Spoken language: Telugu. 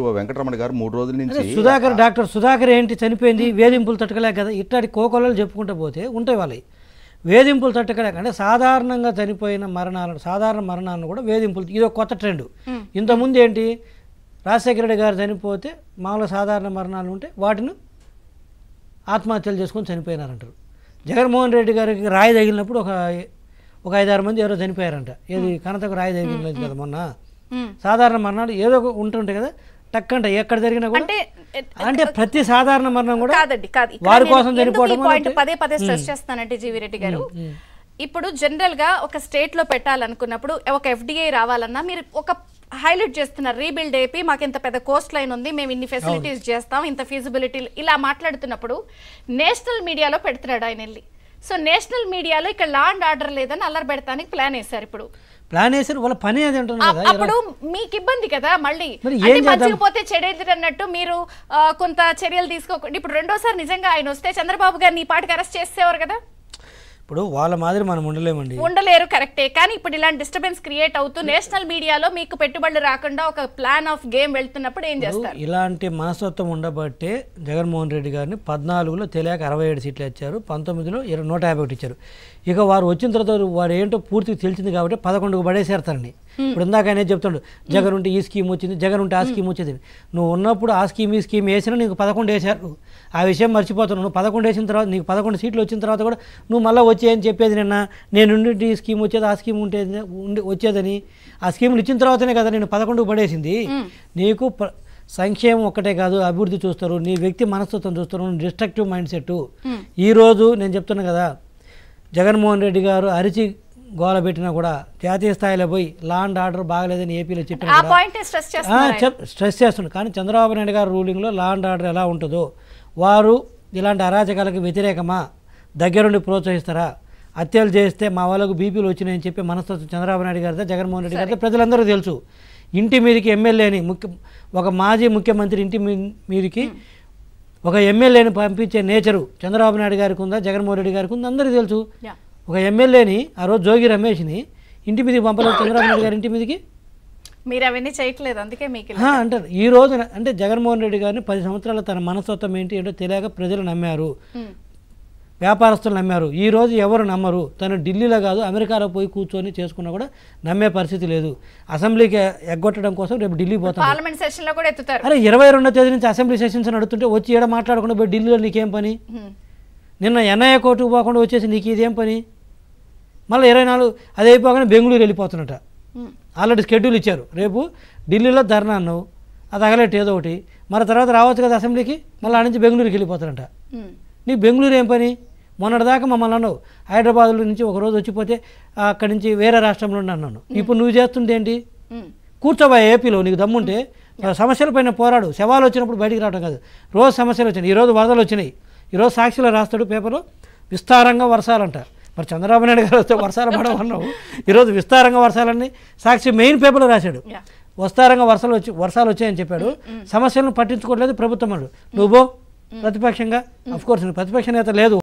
వెంకటరమణ గారు 3 రోజుల నుంచి డాక్టర్ సుధాకర్ ఏంటి చనిపోయింది వేధింపులు తట్టుకోలేక కదా ఇట్లాంటి కోకొల్లలు చెప్పుకుంటూ పోతే ఉంటాయి వాళ్ళవి వేధింపులు తట్టుకోలేక అంటే సాధారణంగా చనిపోయిన సాధారణ మరణాలను కూడా వేధింపులు ఇది ఒక కొత్త ట్రెండ్ ఇంతకుముందు ఏంటి రాజశేఖర రెడ్డి గారు చనిపోతే మామూలు సాధారణ మరణాలు ఉంటే వాటిని ఆత్మహత్యలు చేసుకొని చనిపోయినారంటారు జగన్మోహన్ రెడ్డి గారికి రాయి తగిలినప్పుడు ఒక 5-6 మంది ఎవరో చనిపోయారంట ఏది కనతకు రాయి తగిలినలేదు కదా మొన్న సాధారణ మరణాలు ఏదో ఉంటుంటాయి కదా టక్కంట ఎక్కడ జరిగినా కూడా అంటే ప్రతి సాధారణ మరణం కూడా వారి కోసం చనిపోవడం పదే స్ట్రెస్ చేస్తానంటే జీవి రెడ్డి గారు ఇప్పుడు జనరల్ గా ఒక స్టేట్ లో పెట్టాలనుకున్నప్పుడు ఒక ఎఫ్డిఐ రావాలన్నా మీరు ఒక హైలైట్ చేస్తున్నారు రీబిల్డ్ ఏపీ మాకు ఇంత పెద్ద కోస్ట్ లైన్ ఉంది మేము ఇన్ని ఫెసిలిటీస్ చేస్తాం ఇంత ఫీజిబిలిటీ ఇలా మాట్లాడుతున్నప్పుడు నేషనల్ మీడియాలో పెడుతున్నాడు ఆయన వెళ్ళి సో నేషనల్ మీడియాలో ఇక్కడ లా అండ్ ఆర్డర్ లేదని అల్లరి పెడతానికి ప్లాన్ వేశారు ఇప్పుడు ప్లాన్ వేసారు వాళ్ళ పని అది అంటున్నారు అప్పుడు మీకు ఇబ్బంది కదా మళ్ళీ మర్చిపోతే చెడేది అన్నట్టు మీరు కొంత చర్యలు తీసుకోకండి ఇప్పుడు రెండోసారి నిజంగా ఆయన వస్తే చంద్రబాబు గారిని ఈ పాటికి అరెస్ట్ చేసేవారు కదా ఇప్పుడు వాళ్ళ మాదిరి మనం ఉండలేరు కరెక్టే కానీ ఇప్పుడు ఇలాంటి డిస్టర్బెన్స్ క్రియేట్ అవుతూ నేషనల్ మీడియాలో మీకు పెట్టుబడులు రాకుండా ఒక ప్లాన్ ఆఫ్ గేమ్ వెళ్తున్నప్పుడు ఏం చేస్తారు ఇలాంటి మనస్తత్వం ఉండబట్టే జగన్మోహన్ రెడ్డి గారిని 14లో తెలియక 67 సీట్లు ఇచ్చారు 19లో 151 ఇచ్చారు ఇక వారు వచ్చిన తర్వాత వాడు ఏంటో పూర్తిగా తెలిసింది కాబట్టి 11కు పడేసారు తనని ఇప్పుడు ఇందాక ఆయన చెప్తాడు జగన్ ఉంటే ఈ స్కీమ్ వచ్చింది జగన్ ఉంటే ఆ స్కీమ్ వచ్చింది నువ్వు ఉన్నప్పుడు ఆ స్కీమ్ ఈ స్కీమ్ వేసినా నీకు 11 వేశారు ఆ విషయం మర్చిపోతున్నావు నువ్వు 11 వేసిన తర్వాత నీకు 11 సీట్లు వచ్చిన తర్వాత కూడా నువ్వు మళ్ళీ వచ్చేయని చెప్పేది నిన్న నేను ఈ స్కీమ్ వచ్చేది ఆ స్కీమ్ వచ్చేదని ఆ స్కీములు ఇచ్చిన తర్వాతనే కదా నేను 11కు పడేసింది నీకు సంక్షేమం ఒక్కటే కాదు అభివృద్ధి చూస్తారు నీ వ్యక్తి మనస్తత్వం చూస్తారు డిస్ట్రక్టివ్ మైండ్ సెట్ ఈరోజు నేను చెప్తున్నాను కదా జగన్మోహన్ రెడ్డి గారు అరిచి గోల పెట్టినా కూడా జాతీయ స్థాయిలో పోయి లా అండ్ ఆర్డర్ బాగలేదని ఏపీలో చెప్పిన స్ట్రెస్ చేస్తున్నారు కానీ చంద్రబాబు నాయుడు గారు రూలింగ్లో లా అండ్ ఆర్డర్ ఎలా ఉంటుందో వారు ఇలాంటి అరాచకాలకు వ్యతిరేకమా దగ్గరుండి ప్రోత్సహిస్తారా హత్యలు చేస్తే మా వాళ్ళకు బీపీలు వచ్చినాయని చెప్పి మనస్తత్వం చంద్రబాబు నాయుడు గారితో జగన్మోహన్ రెడ్డి గారితో ప్రజలందరూ తెలుసు ఇంటి మీదకి ఎమ్మెల్యేని ఒక మాజీ ముఖ్యమంత్రి ఇంటి మీదకి ఒక ఎమ్మెల్యేని పంపించే నేచరు చంద్రబాబు నాయుడు గారికి ఉందా జగన్మోహన్ రెడ్డి గారికి ఉందా అందరికీ తెలుసు ఒక ఎమ్మెల్యేని ఆ రోజు జోగి రమేష్ని ఇంటి మీదకి పంపలేదు చంద్రబాబు నాయుడు గారి ఇంటి మీదకి మీరు అవన్నీ చేయట్లేదు అందుకే మీకు అంటారు ఈ రోజు అంటే జగన్మోహన్ రెడ్డి గారిని 10 సంవత్సరాల తన మనస్తత్వం ఏంటో తెలియక ప్రజలు నమ్మారు వ్యాపారస్తులు నమ్మారు ఈ రోజు ఎవరు నమ్మరు తను ఢిల్లీలో కాదు అమెరికాలో పోయి కూర్చొని చేసుకున్నా కూడా నమ్మే పరిస్థితి లేదు అసెంబ్లీకి ఎగ్గొట్టడం కోసం రేపు ఢిల్లీ పోతాం పార్లమెంట్ సెషన్లో కూడా ఎత్తుతారు అరే 22వ తేదీ నుంచి అసెంబ్లీ సెషన్స్ నడుతుంటే వచ్చి ఏడ మాట్లాడకుండా పోయి ఢిల్లీలో నీకేం పని నిన్న ఎన్ఐఏ కోర్టుకు పోకుండా వచ్చేసి నీకు ఇదేం పని మళ్ళీ 24 అది అయిపోగానే బెంగళూరు వెళ్ళిపోతున్నట ఆల్రెడీ షెడ్యూల్ ఇచ్చారు రేపు ఢిల్లీలో ధర్నా అన్నావు అది అగలేట్ ఏదో ఒకటి మరి తర్వాత రావచ్చు కదా అసెంబ్లీకి మళ్ళీ ఆ నుంచి బెంగళూరుకి వెళ్ళిపోతారంట నీకు బెంగళూరు ఏం పని మొన్నటిదాకా మమ్మల్ని అన్నావు హైదరాబాద్లో నుంచి ఒకరోజు వచ్చిపోతే అక్కడి నుంచి వేరే రాష్ట్రంలో అన్నాను ఇప్పుడు నువ్వు చేస్తుంది ఏంటి కూర్చోబా ఏపీలో నీకు దమ్ముంటే సమస్యల పైన పోరాడు శవాలు వచ్చినప్పుడు బయటికి రావడం కాదు రోజు సమస్యలు వచ్చినాయి ఈరోజు వరదలు వచ్చినాయి ఈరోజు సాక్షిలో రాస్తాడు పేపర్లో విస్తారంగా వర్షాలంట మరి చంద్రబాబు నాయుడు గారు వస్తే వర్షాలు పడమన్నావు ఈరోజు విస్తారంగా వర్షాలన్నీ సాక్షి మెయిన్ పేపర్లో రాశాడు విస్తారంగా వర్షాలు వచ్చాయని చెప్పాడు సమస్యలను పట్టించుకోవట్లేదు ప్రభుత్వం అన్నాడు నువ్వు ప్రతిపక్షంగా అఫ్కోర్స్ ప్రతిపక్ష నేత లేదు